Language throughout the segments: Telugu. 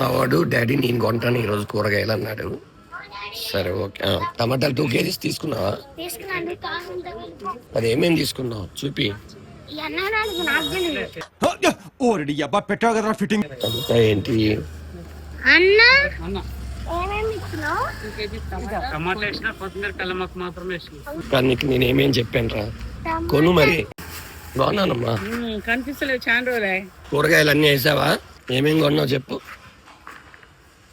మా వాడు డాడీ నేను కొంటాను ఈరోజు కూరగాయలు అన్నాడు. సరే ఓకే. టమాటాలు 2 kgs తీసుకున్నావా? అది ఏమేమి తీసుకున్నావు చూపి. అంతా ఏంటి కానీ నేనేమేం చెప్పాను రా, కొను మరి. బాగున్నానమ్మా. కనిపిస్తలేదు చాలా రోజులే. కూరగాయలు అన్నీ వేసావా? ఏమేం కొన్నావు చెప్పు.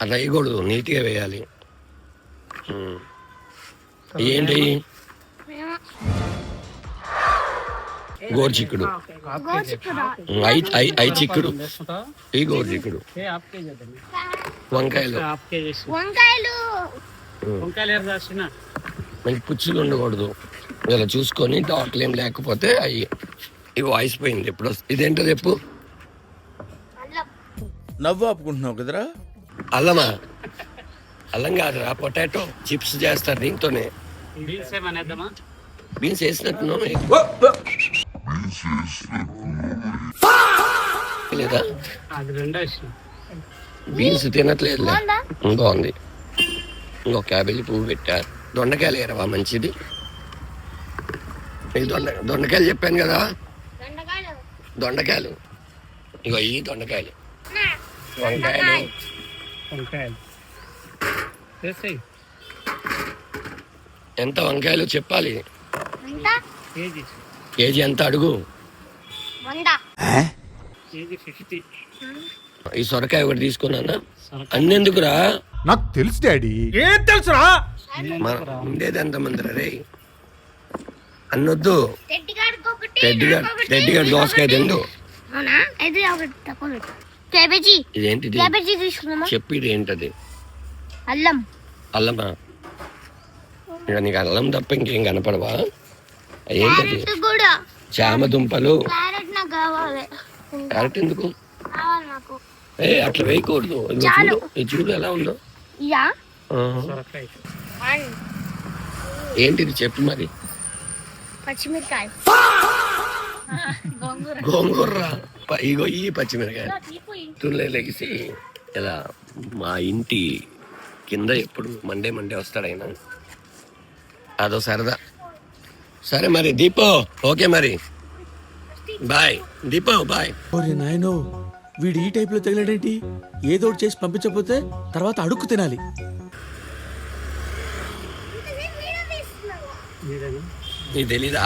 అలా వేయకూడదు, నీట్గా వేయాలి. ఏంటి గోరు చిక్కుడు, ఐ చిక్కుడు, ఈ గోరు చిక్కుడు, వంకాయలు. మనకి పుచ్చులు ఉండకూడదు, ఇలా చూసుకొని డాట్లు ఏం లేకపోతే అవి ఇవి వాయిసిపోయింది. ఎప్పుడు ఇదేంటో చెప్పు. నవ్వు ఆపుకుంటున్నావు కదరా. అల్లమా? అల్లం కాదురా, పొటాటో చిప్స్ చేస్తారు దీంతోనే. బీన్స్ వేసినట్టున్నావు లేదా? బీన్స్ తినట్లేదు. బాగుంది. ఇంకో క్యాబేజీ పువ్వు పెట్టారు. దొండకాయలు ఏరవా? మంచిది. దొండకాయలు చెప్పాను కదా, దొండకాయలు. ఇగో ఈ దొండకాయలు, వంకాయలు. ఎంత వంకాయలు చెప్పాలి. కేజీ ఎంత అడుగు. ఈ సొరకాయ ఒకటి తీసుకున్నానా? అన్నెందుకురా? నాకు తెలుసు డాడీ. ఏం తెలుసురా? ఉండేది ఎంతమంది రే? అన్నొద్దు. రెడ్డిగాడు దోసకాయ తిండు. ఇదేంటిది చెప్పు. ఇది ఏంటది? అల్లమా? ఇక నీకు అల్లం తప్ప ఇంకేం కనపడవా? ఏంటది? చామ దుంపలు. క్యారెట్ ఎందుకు? అట్లా వేయకూడదు. చూడు ఎలా ఉందో. ఏంటిది చెప్పు మరి. గోంగూర. ఇగో ఈ పచ్చిమిరకాయ తుల్లే లెగిసి ఇలా మా ఇంటి కింద ఎప్పుడు మండే వస్తాడు ఆయన. అదో సరదా. సరే మరి దీపో, ఓకే మరి బాయ్. దీపో బాయ్. నాయనో, వీడు ఈ టైప్ లో తగిలాడేంటి? ఏదో చేసి పంపించకపోతే తర్వాత అడుక్కు తినాలి. నీకు తెలీదా?